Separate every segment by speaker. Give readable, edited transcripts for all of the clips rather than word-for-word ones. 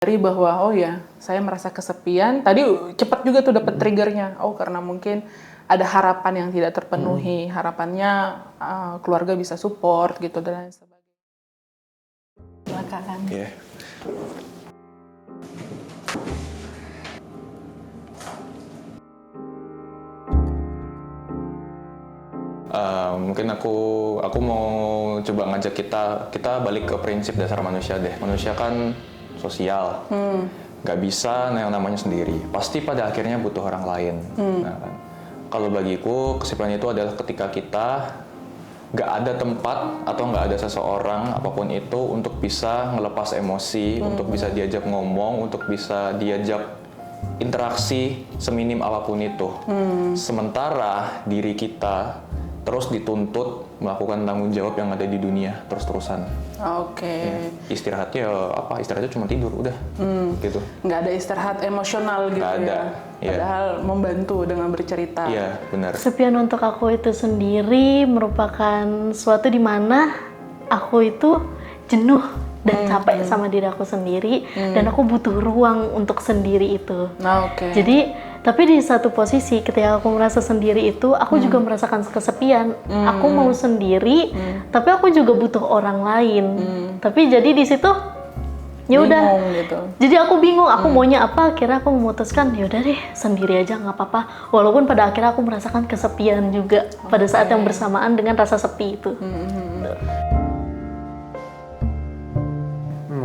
Speaker 1: Dari bahwa oh ya saya merasa kesepian tadi cepat juga tuh dapat triggernya karena mungkin ada harapan yang tidak terpenuhi harapannya keluarga bisa support gitu dan lain sebagainya. Silakan.
Speaker 2: Yeah. Mungkin aku mau coba ngajak kita balik ke prinsip dasar manusia deh. Manusia kan sosial, nggak bisa yang namanya sendiri. Pasti pada akhirnya butuh orang lain. Nah, kan. Kalau bagiku kesimpulannya itu adalah ketika kita nggak ada tempat atau nggak ada seseorang apapun itu untuk bisa ngelepas emosi, untuk bisa diajak ngomong, untuk bisa diajak interaksi seminim apapun itu. Sementara diri kita terus dituntut melakukan tanggung jawab yang ada di dunia terus-terusan.
Speaker 1: Oke.
Speaker 2: Ya, istirahatnya istirahatnya cuma tidur udah, gitu.
Speaker 1: Nggak ada istirahat emosional gitu
Speaker 2: Nggak ada,
Speaker 1: ya. Padahal membantu dengan bercerita.
Speaker 2: Iya, benar.
Speaker 3: Kesepian untuk aku itu sendiri merupakan suatu di mana aku itu jenuh dan capek sama diri aku sendiri dan aku butuh ruang untuk sendiri itu.
Speaker 1: Oke.
Speaker 3: Jadi tapi di satu posisi ketika aku merasa sendiri itu aku juga merasakan kesepian. Aku mau sendiri tapi aku juga butuh orang lain. Tapi jadi di situ ya udah
Speaker 1: gitu.
Speaker 3: Jadi aku bingung aku maunya apa. Akhirnya aku memutuskan ya udah deh sendiri aja nggak apa-apa. Walaupun pada akhirnya aku merasakan kesepian juga pada saat yang bersamaan dengan rasa sepi itu.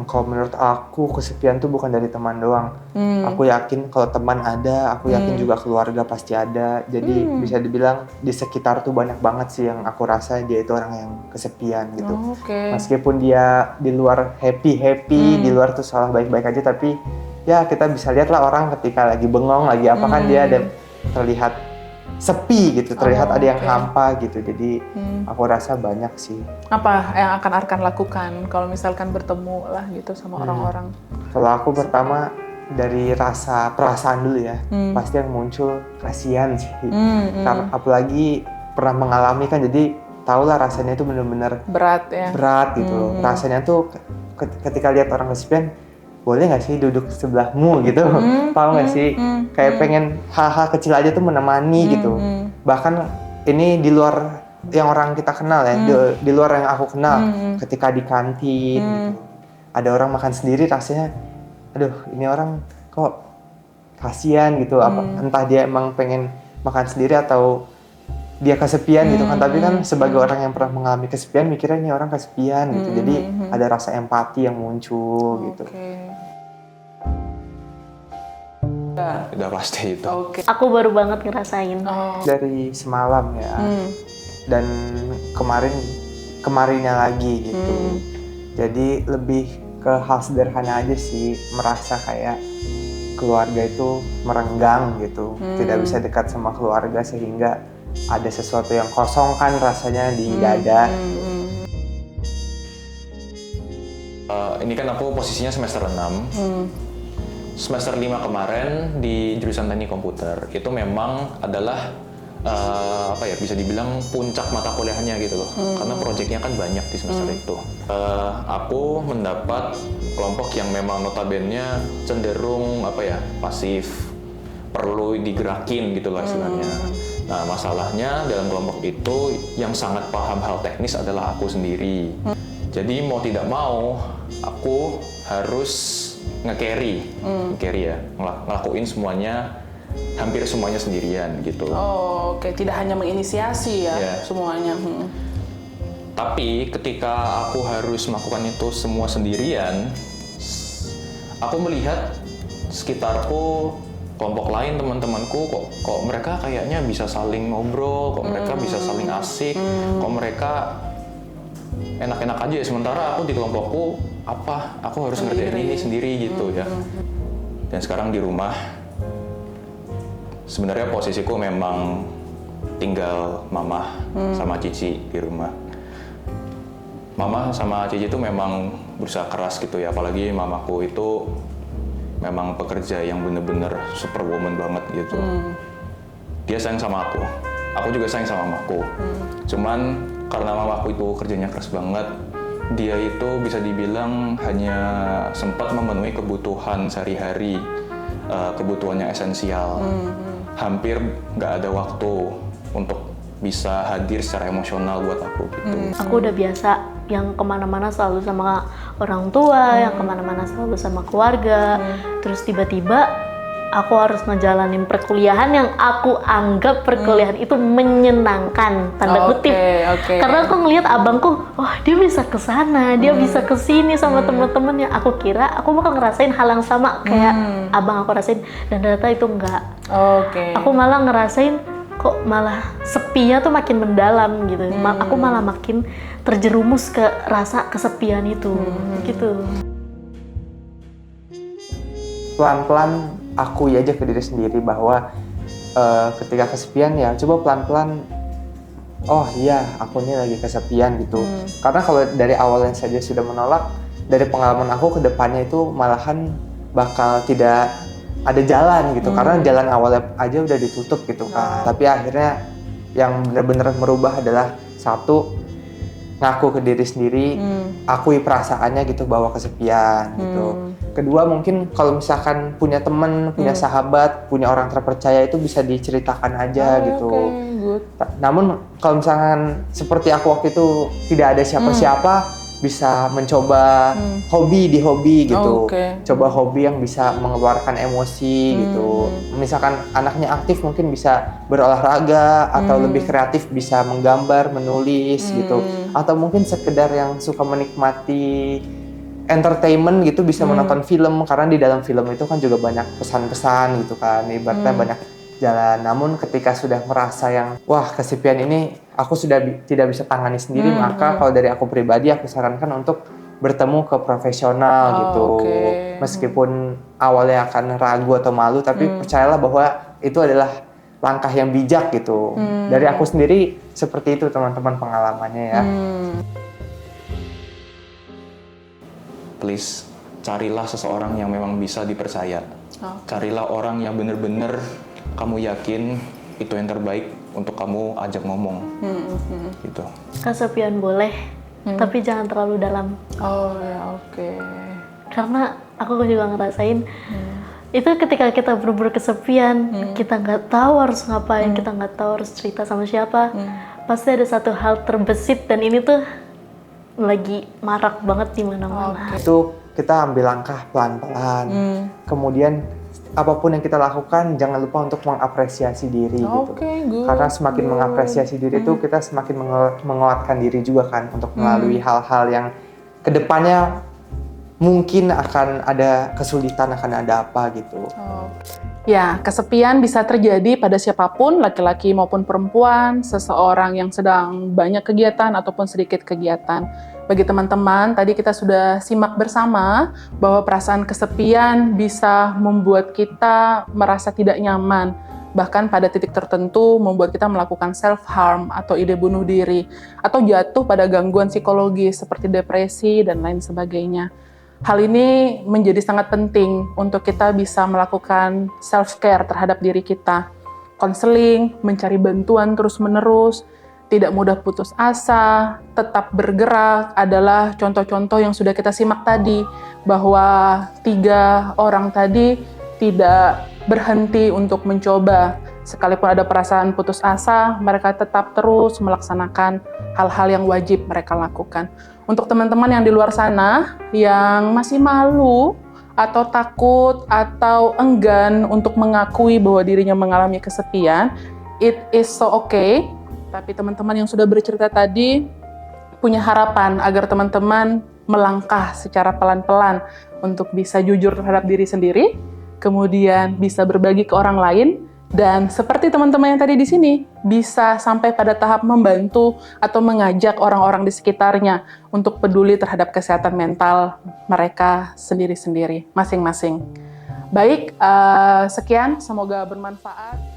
Speaker 4: Kalau menurut aku kesepian tuh bukan dari teman doang. Aku yakin kalau teman ada, aku yakin juga keluarga pasti ada. Jadi bisa dibilang di sekitar tuh banyak banget sih yang aku rasa dia itu orang yang kesepian gitu. Meskipun dia di luar happy, di luar tuh selalu baik-baik aja, tapi ya kita bisa lihat lah orang ketika lagi bengong, lagi apa kan dia ada terlihat sepi gitu, terlihat ada yang hampa gitu. Jadi aku rasa banyak sih.
Speaker 1: Apa yang akan Arkan lakukan kalau misalkan bertemu lah gitu sama orang-orang?
Speaker 4: Kalau aku pertama dari rasa perasaan dulu ya, pasti yang muncul kasihan sih. Karena apalagi pernah mengalami kan, jadi tahulah rasanya itu benar-benar
Speaker 1: berat ya.
Speaker 4: Berat gitu. Rasanya tuh ketika lihat orang kesepian, boleh nggak sih duduk sebelahmu gitu, tahu nggak sih? Kayak pengen hal-hal kecil aja tuh menemani gitu. Bahkan ini di luar yang orang kita kenal ya, di luar yang aku kenal, ketika di kantin gitu, ada orang makan sendiri rasanya, aduh ini orang kok kasihan gitu, entah dia emang pengen makan sendiri atau dia kesepian gitu kan, tapi kan sebagai orang yang pernah mengalami kesepian mikirnya ini orang kesepian gitu, jadi ada rasa empati yang muncul gitu.
Speaker 2: Udah pasti itu.
Speaker 3: Aku baru banget ngerasain.
Speaker 4: Dari semalam ya, dan kemarinnya lagi gitu. Jadi lebih ke hal sederhana aja sih, merasa kayak keluarga itu merenggang gitu, tidak bisa dekat sama keluarga sehingga ada sesuatu yang kosong kan rasanya di dada.
Speaker 2: Ini kan aku posisinya semester 6. Semester 5 kemarin di jurusan teknik komputer itu memang adalah bisa dibilang puncak mata kuliahnya gitu loh. Karena proyeknya kan banyak di semester itu. Aku mendapat kelompok yang memang notabene cenderung pasif, perlu digerakin gitu lah istilahnya. Nah, masalahnya dalam kelompok itu yang sangat paham hal teknis adalah aku sendiri. Jadi mau tidak mau aku harus nge-carry ya, ngelakuin semuanya, hampir semuanya sendirian gitu.
Speaker 1: Oke. Tidak hanya menginisiasi ya semuanya.
Speaker 2: Tapi ketika aku harus melakukan itu semua sendirian, aku melihat sekitarku, kelompok lain, teman-temanku, kok mereka kayaknya bisa saling ngobrol, kok mereka bisa saling asik, kok mereka enak-enak aja, sementara aku di kelompokku aku harus ngerjain ini sendiri gitu ya. Dan sekarang di rumah sebenarnya posisiku memang tinggal mama sama Cici di rumah. Mama sama Cici itu memang berusaha keras gitu ya, apalagi mamaku itu memang pekerja yang bener-bener superwoman banget gitu. Dia sayang sama aku juga sayang sama mamaku. Cuman karena mamaku itu kerjanya keras banget, dia itu bisa dibilang hanya sempat memenuhi kebutuhan sehari-hari, kebutuhannya esensial. Hampir nggak ada waktu untuk bisa hadir secara emosional buat aku gitu.
Speaker 3: Aku udah biasa yang kemana-mana selalu sama orang tua, yang kemana-mana selalu sama keluarga. Terus tiba-tiba aku harus ngejalanin perkuliahan yang aku anggap perkuliahan itu menyenangkan, tanda kutip. Karena aku ngelihat abangku, wah dia bisa ke sana, dia bisa ke sini sama teman-temannya. Aku kira aku bakal ngerasain hal yang sama kayak abang aku rasain, dan ternyata itu enggak. Aku malah ngerasain kok malah sepinya tuh makin mendalam gitu. Aku malah makin terjerumus ke rasa kesepian itu gitu.
Speaker 4: Pelan-pelan akui aja ke diri sendiri bahwa ketika kesepian ya coba pelan-pelan, oh iya aku ini lagi kesepian gitu. Karena kalau dari awal yang saja sudah menolak, dari pengalaman aku ke depannya itu malahan bakal tidak ada jalan gitu. Karena jalan awalnya aja udah ditutup gitu kan. Tapi akhirnya yang benar-benar merubah adalah satu, ngaku ke diri sendiri, akui perasaannya gitu bahwa kesepian gitu. Kedua mungkin kalau misalkan punya teman, punya sahabat, punya orang terpercaya itu bisa diceritakan aja gitu. Namun kalau misalkan seperti aku waktu itu tidak ada siapa-siapa, bisa mencoba hobi gitu. Coba hobi yang bisa mengeluarkan emosi gitu. Misalkan anaknya aktif mungkin bisa berolahraga, atau lebih kreatif bisa menggambar, menulis gitu. Atau mungkin sekedar yang suka menikmati entertainment gitu, bisa menonton film, karena di dalam film itu kan juga banyak pesan-pesan gitu kan, ibaratnya banyak jalan. Namun ketika sudah merasa yang wah kesepian ini aku sudah tidak bisa tangani sendiri, maka kalau dari aku pribadi aku sarankan untuk bertemu ke profesional gitu. Meskipun awalnya akan ragu atau malu, tapi percayalah bahwa itu adalah langkah yang bijak gitu. Dari aku sendiri seperti itu teman-teman pengalamannya ya.
Speaker 2: Please, carilah seseorang yang memang bisa dipercaya. Carilah orang yang benar-benar kamu yakin itu yang terbaik untuk kamu ajak ngomong. Gitu.
Speaker 3: Kesepian boleh, tapi jangan terlalu dalam. Karena aku juga ngerasain itu ketika kita bener-bener kesepian, kita nggak tahu harus ngapain, kita nggak tahu harus cerita sama siapa. Pasti ada satu hal terbesit, dan ini tuh lagi marak banget di mana-mana.
Speaker 4: Itu kita ambil langkah pelan-pelan. Kemudian apapun yang kita lakukan jangan lupa untuk mengapresiasi diri gitu. Karena semakin mengapresiasi diri itu kita semakin menguatkan diri juga kan untuk melalui hal-hal yang kedepannya mungkin akan ada kesulitan, akan ada apa gitu.
Speaker 1: Ya, kesepian bisa terjadi pada siapapun, laki-laki maupun perempuan, seseorang yang sedang banyak kegiatan ataupun sedikit kegiatan. Bagi teman-teman, tadi kita sudah simak bersama bahwa perasaan kesepian bisa membuat kita merasa tidak nyaman, bahkan pada titik tertentu membuat kita melakukan self-harm atau ide bunuh diri, atau jatuh pada gangguan psikologis seperti depresi dan lain sebagainya. Hal ini menjadi sangat penting untuk kita bisa melakukan self-care terhadap diri kita. Konseling, mencari bantuan terus-menerus, tidak mudah putus asa, tetap bergerak adalah contoh-contoh yang sudah kita simak tadi, bahwa 3 orang tadi tidak berhenti untuk mencoba. Sekalipun ada perasaan putus asa, mereka tetap terus melaksanakan hal-hal yang wajib mereka lakukan. Untuk teman-teman yang di luar sana yang masih malu atau takut atau enggan untuk mengakui bahwa dirinya mengalami kesepian, it is so okay. Tapi teman-teman yang sudah bercerita tadi punya harapan agar teman-teman melangkah secara pelan-pelan untuk bisa jujur terhadap diri sendiri, kemudian bisa berbagi ke orang lain, dan seperti teman-teman yang tadi di sini, bisa sampai pada tahap membantu atau mengajak orang-orang di sekitarnya untuk peduli terhadap kesehatan mental mereka sendiri-sendiri, masing-masing. Baik, sekian, semoga bermanfaat.